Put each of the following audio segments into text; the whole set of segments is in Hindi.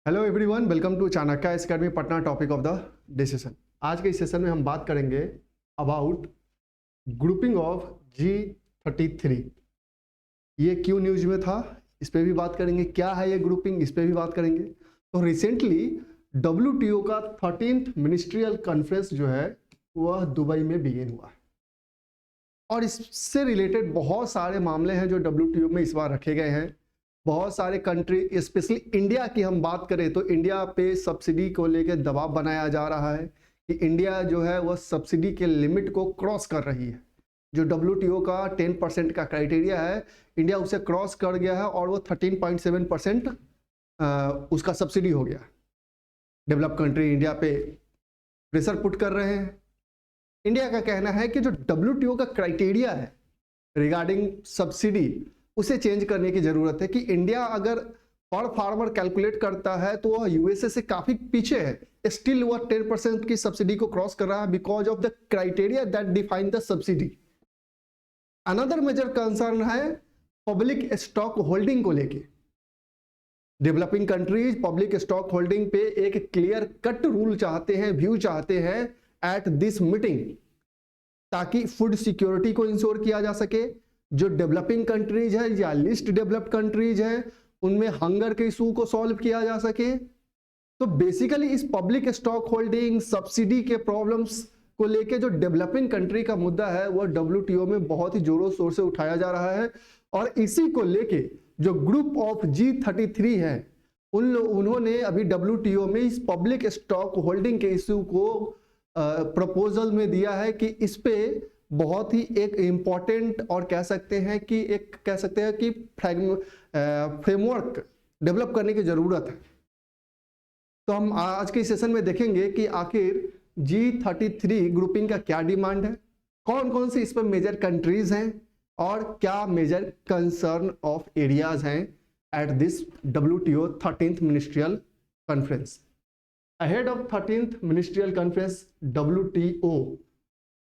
Hello everyone, welcome to Chanakya academy Patna. Topic of the decision. आज के इस सेशन में हम बात करेंगे अबाउट ग्रुपिंग ऑफ G33। ये क्यों न्यूज में था, इस पे भी बात करेंगे। क्या है ये ग्रुपिंग, इस पे भी बात करेंगे। तो रिसेंटली WTO का 13th मिनिस्ट्रियल कॉन्फ्रेंस जो है वह दुबई में बिगिन हुआ है और इससे रिलेटेड बहुत सारे मामले हैं जो WTO में इस बार रखे गए हैं। बहुत सारे कंट्री, स्पेशली इंडिया की हम बात करें तो इंडिया पे सब्सिडी को लेकर दबाव बनाया जा रहा है कि इंडिया जो है वह सब्सिडी के लिमिट को क्रॉस कर रही है। जो WTO का 10% का क्राइटेरिया है, इंडिया उसे क्रॉस कर गया है और वो 13.7% उसका सब्सिडी हो गया। डेवलप कंट्री इंडिया पे प्रेशर पुट कर रहे हैं। इंडिया का कहना है कि जो WTO का क्राइटेरिया है रिगार्डिंग सब्सिडी उसे चेंज करने की जरूरत है कि इंडिया अगर पर फार्मर कैलकुलेट करता है तो वह यूएसए से काफी पीछे है। स्टिल वह 10% की सब्सिडी को क्रॉस कर रहा है because of the criteria that define the subsidy. Another major concern है पब्लिक स्टॉक होल्डिंग को लेके। Developing countries public stock holding पे एक क्लियर कट रूल चाहते हैं, व्यू चाहते हैं एट दिस मीटिंग, ताकि फूड सिक्योरिटी को इंश्योर किया जा सके। जो डेवलपिंग कंट्रीज है या लिस्ट डेवलप्ड कंट्रीज है उनमें हंगर के इशू को सॉल्व किया जा सके। तो बेसिकली इस पब्लिक स्टॉक होल्डिंग सब्सिडी के प्रॉब्लम्स को लेके जो डेवलपिंग कंट्री का मुद्दा है वह WTO में बहुत ही जोरों शोर से उठाया जा रहा है। और इसी को लेके जो ग्रुप ऑफ G33 है उन्होंने अभी WTO में इस पब्लिक स्टॉक होल्डिंग के इशू को प्रपोजल में दिया है कि इस पे बहुत ही एक इम्पॉर्टेंट और कह सकते हैं कि फ्रेमवर्क डेवलप करने की जरूरत है। तो हम आज के सेशन में देखेंगे कि आखिर G33 ग्रुपिंग का क्या डिमांड है, कौन कौन से इस पर मेजर कंट्रीज हैं और क्या मेजर कंसर्न ऑफ एरियाज हैं at this WTO 13th ministerial conference. Ahead of 13th ministerial conference WTO,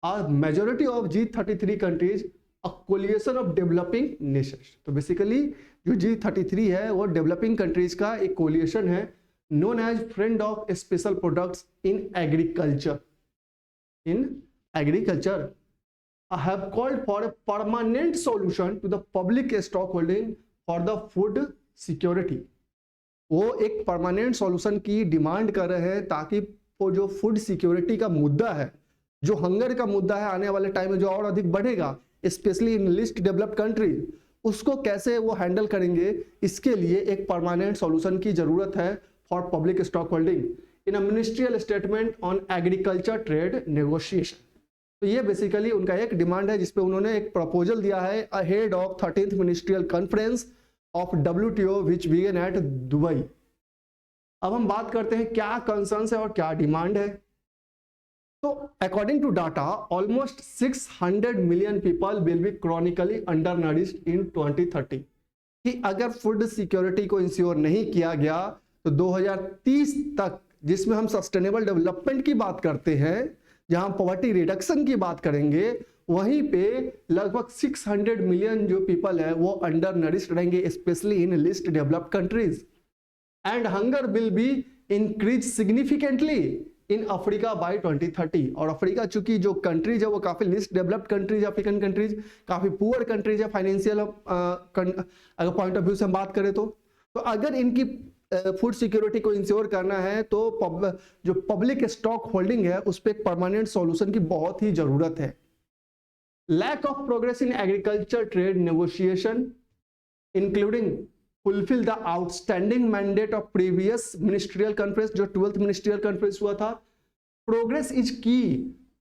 a majority of G33 countries a coalition of developing nations। तो बेसिकली जो G33 है वो डेवलपिंग कंट्रीज का एक कोलिएशन है known as Friend of Special Products in Agriculture। have called for a permanent solution to the public stockholding for the food security। वो एक परमानेंट सॉल्यूशन की डिमांड कर रहे हैं ताकि वो जो फूड सिक्योरिटी का मुद्दा है, जो हंगर का मुद्दा है, आने वाले टाइम में जो और अधिक बढ़ेगा specially in least developed country, उसको कैसे वो हैंडल करेंगे, इसके लिए एक परमानेंट सॉल्यूशन की जरूरत है for public stock holding in a ministerial statement on agriculture trade negotiation. तो ये बेसिकली उनका एक डिमांड है जिसपे उन्होंने एक प्रपोजल दिया है ahead of 13th ministerial conference of WTO which began at Dubai. अब हम बात करते हैं क्या कंसर्न्स है और क्या डिमांड है। तो according to data almost 600 million people will be chronically undernourished in 2030। कि अगर फूड सिक्योरिटी को इंश्योर नहीं किया गया तो 2030 तक, जिसमें हम सस्टेनेबल डेवलपमेंट की बात करते हैं, जहां पॉवर्टी रिडक्शन की बात करेंगे, वहीं पे लगभग 600 मिलियन जो पीपल है वो अंडर नरिश्ड रहेंगे specially in least developed countries. And hunger will be increase significantly in Africa by 2030। और अफ्रीका चूंकि जो कंट्रीज है वो काफी least developed countries, African countries काफी पुअर कंट्रीज है फाइनेंशियल अगर पॉइंट ऑफ व्यू से हम बात करें तो अगर इनकी फूड सिक्योरिटी को इंश्योर करना है तो जो पब्लिक स्टॉक होल्डिंग है उस पर एक परमानेंट सॉल्यूशन की बहुत ही जरूरत है। Lack of progress in agriculture trade negotiation, including fulfill the outstanding mandate of previous ministerial conference, जो 12th ministerial conference हुआ था। Progress is key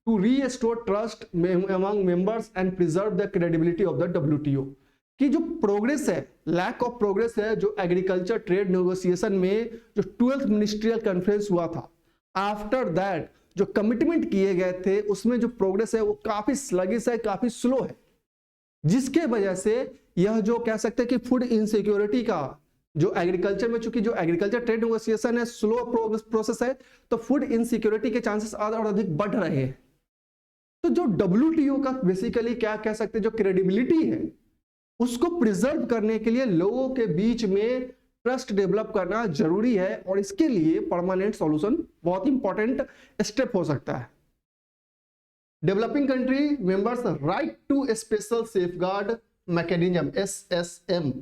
to restore trust among members and preserve the credibility of the WTO। कि जो प्रोग्रेस है, लैक ऑफ प्रोग्रेस है जो एग्रीकल्चर ट्रेड नेगोशिएशन में जो 12th मिनिस्ट्रियल कॉन्फ्रेंस हुआ था, आफ्टर दैट जो कमिटमेंट किए गए थे उसमें जो प्रोग्रेस है वो काफी स्लगिश है, काफी स्लो है, जिसके वजह से यह जो कह सकते हैं कि फूड इनसिक्योरिटी का जो एग्रीकल्चर में, चूंकि जो एग्रीकल्चर ट्रेड नेगोशिएशन है स्लो प्रोसेस है, तो फूड इनसिक्योरिटी के चांसेस और अधिक बढ़ रहे हैं। तो जो WTO का बेसिकली क्या कह सकते हैं जो क्रेडिबिलिटी है उसको प्रिजर्व करने के लिए लोगों के बीच में ट्रस्ट डेवलप करना जरूरी है और इसके लिए परमानेंट सॉल्यूशन बहुत इंपॉर्टेंट स्टेप हो सकता है। Developing country members right to special safeguard mechanism SSM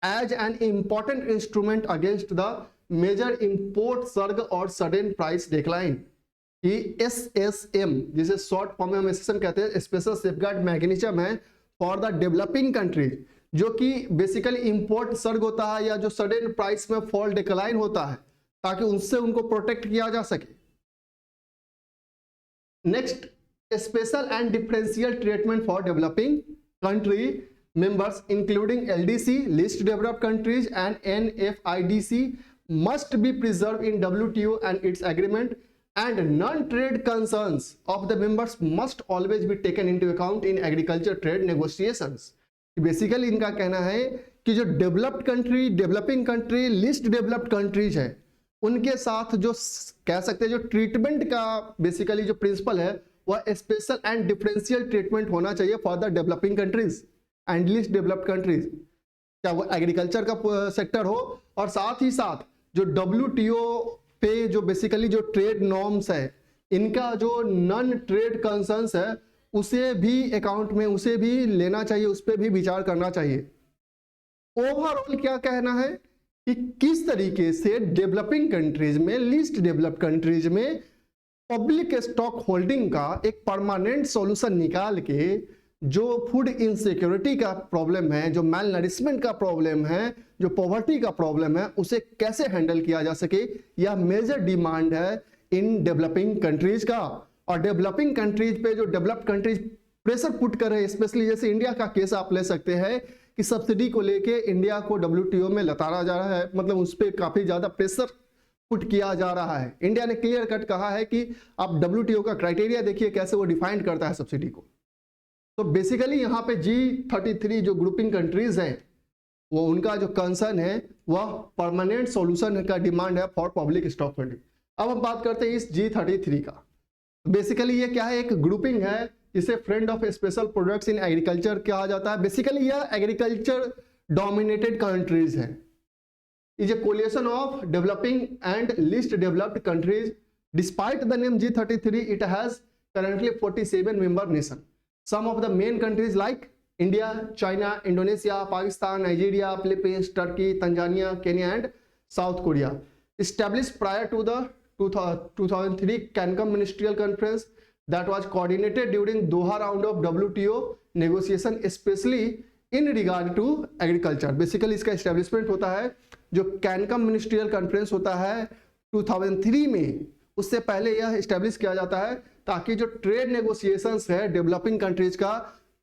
as an important instrument against the major import surge और सडन प्राइस डिक्लाइन। कि SSM जिसे शॉर्ट फॉर्म में हम SSM कहते हैं, स्पेशल सेफगार्ड मैकेनिज्म है फॉर द डेवलपिंग कंट्रीज, जो कि बेसिकली इंपोर्ट सर्ग होता है या जो सडन प्राइस में फॉल डिक्लाइन होता है, ताकि उनसे उनको प्रोटेक्ट किया जा सके। Next, special and differential treatment for developing country members including LDC list developed countries and NFIDC must be preserved in WTO and its agreement, and non-trade concerns of the members must always be taken into account in agriculture trade negotiations। Basically इनका कहना है कि जो developed country, developing country, list developed countries है, उनके साथ जो कह सकते हैं जो ट्रीटमेंट का बेसिकली जो प्रिंसिपल है वह स्पेशल एंड डिफरेंशियल ट्रीटमेंट होना चाहिए for the developing countries and list developed countries, क्या वो एग्रीकल्चर का सेक्टर हो और साथ ही साथ जो WTO पे जो बेसिकली जो ट्रेड नॉर्म्स है, इनका जो नॉन ट्रेड कंसर्न्स है उसे भी अकाउंट में, उसे भी लेना चाहिए, उस पर भी विचार करना चाहिए। ओवरऑल क्या कहना है कि किस तरीके से डेवलपिंग कंट्रीज में, लिस्ट डेवलप्ड कंट्रीज में पब्लिक स्टॉक होल्डिंग का एक परमानेंट सॉल्यूशन निकाल के जो फूड इनसिक्योरिटी का प्रॉब्लम है, जो मेल नरिशमेंट का प्रॉब्लम है, जो पॉवर्टी का प्रॉब्लम है, उसे कैसे हैंडल किया जा सके, यह मेजर डिमांड है इन डेवलपिंग कंट्रीज का। और डेवलपिंग कंट्रीज पे जो डेवलप्ड कंट्रीज प्रेशर पुट कर रहे हैं, स्पेशली जैसे इंडिया का केस आप ले सकते हैं कि सब्सिडी को लेके इंडिया को WTO में लताड़ा जा रहा है, मतलब उस पर काफी ज्यादा प्रेशर पुट किया जा रहा है। इंडिया ने क्लियर कट कहा है कि आप WTO का क्राइटेरिया देखिए कैसे वो डिफाइन करता है सब्सिडी को। तो बेसिकली यहाँ पे G33 जो ग्रुपिंग कंट्रीज हैं, वो उनका जो कंसर्न है वह परमानेंट सॉल्यूशन का डिमांड है फॉर पब्लिक स्टॉक होल्डिंग। अब हम बात करते हैं इस G33 का। बेसिकली ये क्या है, एक ग्रुपिंग है जिसे friend of special products in agriculture कहा जाता है। बेसिकली यह एग्रीकल्चर डोमिनेटेड कंट्रीज है। Is a coalition of developing and list developed countries. Despite the name G33, it has currently 47 member nation. Some of the main countries like India, China, Indonesia, Pakistan, Nigeria, Philippines, Turkey, Tanzania, Kenya and South Korea. Established prior to the 2003 Cancun Ministerial Conference that was coordinated during Doha round of WTO negotiation, especially in regard to agriculture. Basically इसका establishment होता है जो Cancun Ministerial Conference होता है 2003 में, उससे पहले यह एस्टेब्लिश किया जाता है ताकि जो ट्रेड नेगोशिएशंस है डेवलपिंग कंट्रीज का,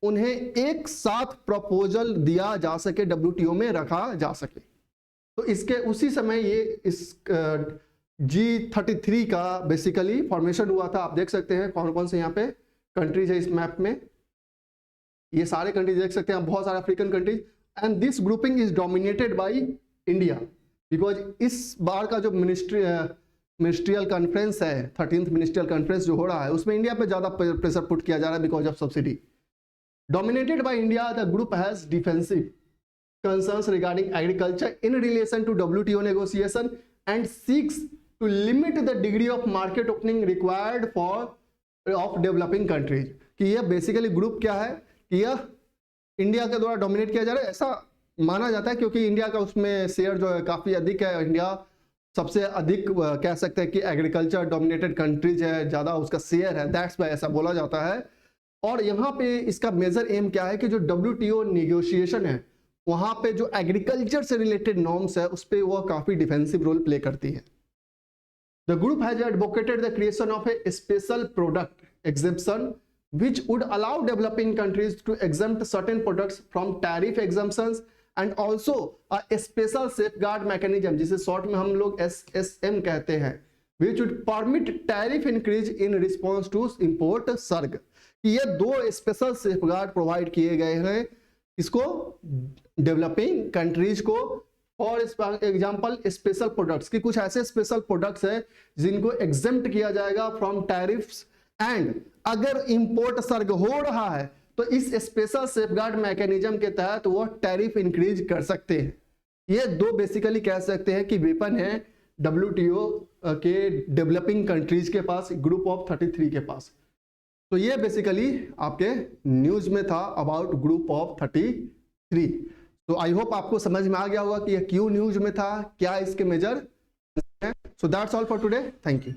उन्हें एक साथ प्रपोजल दिया जा सके, WTO में रखा जा सके। तो इसके उसी समय ये इस G33 का बेसिकली फॉर्मेशन हुआ था। आप देख सकते हैं कौन कौन से यहाँ पे कंट्रीज है इस मैप में, ये सारे कंट्रीज देख सकते हैं, बहुत सारे African countries. And this grouping is dominated by India because इस बार का जो मिनिस्ट्रियल कॉन्फ्रेंस है, 13th मिनिस्ट्रियल कॉन्फ्रेंस जो हो रहा है, उसमें इंडिया पे ज्यादा प्रेशर पुट किया जा रहा है because of subsidy. Dominated by India, the group has defensive concerns regarding agriculture in relation to WTO negotiation and seeks to limit the degree of market opening required for of developing countries। कि यह बेसिकली ग्रुप क्या है कि यह इंडिया के द्वारा डोमिनेट किया जा रहा है, ऐसा माना जाता है क्योंकि इंडिया का उसमें शेयर जो है काफी अधिक है। इंडिया सबसे अधिक कह सकते हैं कि एग्रीकल्चर डोमिनेटेड कंट्रीज है, ज्यादा उसका शेयर है, दैट्स वाई ऐसा बोला जाता है। और यहाँ पे इसका मेजर एम क्या है कि जो WTO नेगोशिएशन है वहां पे जो एग्रीकल्चर से रिलेटेड नॉर्म्स है उस पे वो काफी डिफेंसिव रोल प्ले करती है। The group has advocated the creation of A special product exemption which would allow developing countries to exempt certain products from tariff exemptions and also a special safeguard mechanism जिसे शॉर्ट में हम लोग SSM कहते हैं, which would permit tariff increase in response to import surge। ये दो स्पेशल सेफगार्ड प्रोवाइड किए गए हैं इसको डेवलपिंग कंट्रीज को। और एग्जांपल स्पेशल प्रोडक्ट्स की, कुछ ऐसे स्पेशल प्रोडक्ट्स हैं जिनको एग्जेम्प्ट किया जाएगा फ्रॉम टैरिफ्स, एंड अगर इंपोर्ट सर्ग हो रहा है तो इस स्पेशल सेफगार्ड मैकेनिज्म के तहत वो टैरिफ इंक्रीज कर सकते हैं। ये दो बेसिकली कह सकते हैं कि वेपन है WTO के डेवलपिंग कंट्रीज के पास, ग्रुप ऑफ 33 के पास। तो ये बेसिकली आपके न्यूज में था अबाउट ग्रुप ऑफ 33। तो आई होप आपको समझ में आ गया होगा कि ये क्यों न्यूज में था, क्या इसके मेजर है। So that's all for today, thank you.